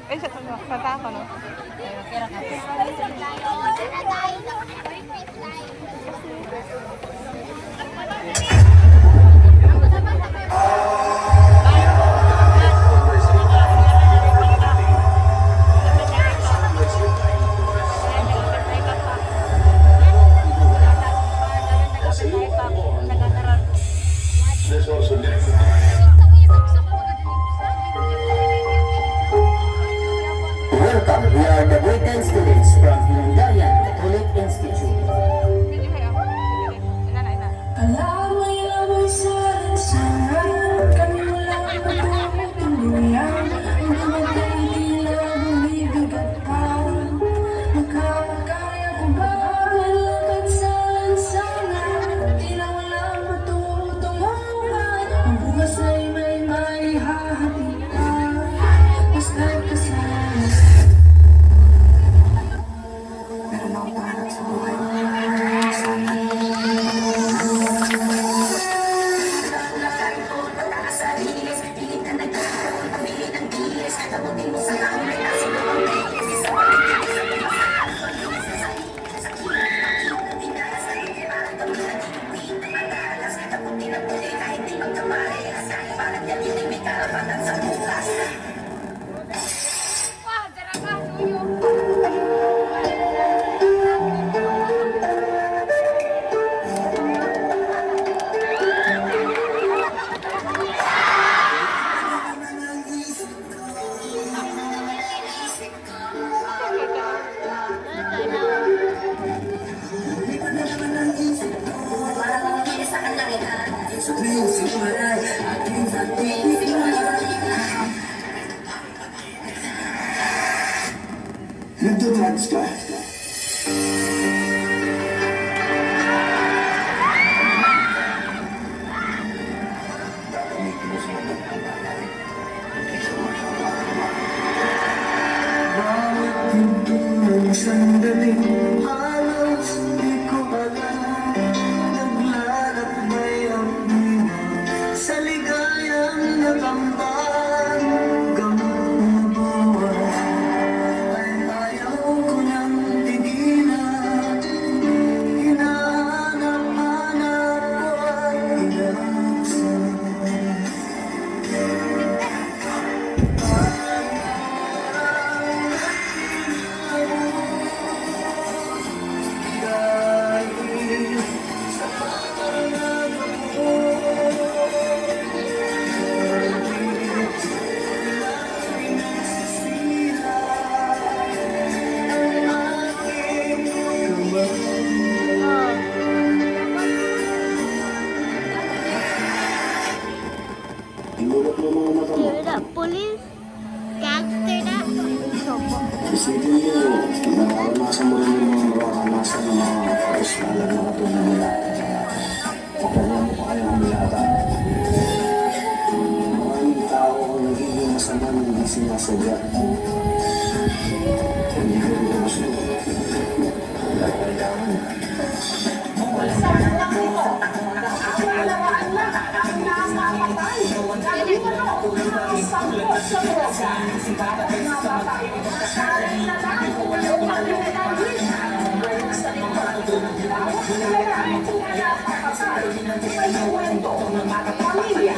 Ay, kata ako, no? Kira ka. Welcome, we are the Britain students from Hungarian Catholic Institute. Alam mo yung sana kami wala matutuluyan. Ang namatay tila bumibigat pa. Makakaya ko ba malakad sa lansana? Tila wala matutulungan. Ang bukas ay may maihahati ka. Basta't kasama. Meron akong pangarap sa buhay. Nagdodrugs ka? Bawat pinto ng sandaling halos di ko alam. Naglalakbay ang diwa sa ligayang nakamtan. Gamang buwan ay ayaw ko nang tigilan. Hinahanap-hanap ko ay inaasahan. Inulat mo mga mata mo. Police, gangster na. Isipin mo, naranasan mo rin yung mga maranasan ng mga kausmalan na katulad nila. Kapagyan mo pa kayong humilata. Maraming tao ang nagiging masama ng hindi sinasadya. Hindi ko rin gusto. Wala kailangan. Pamilya.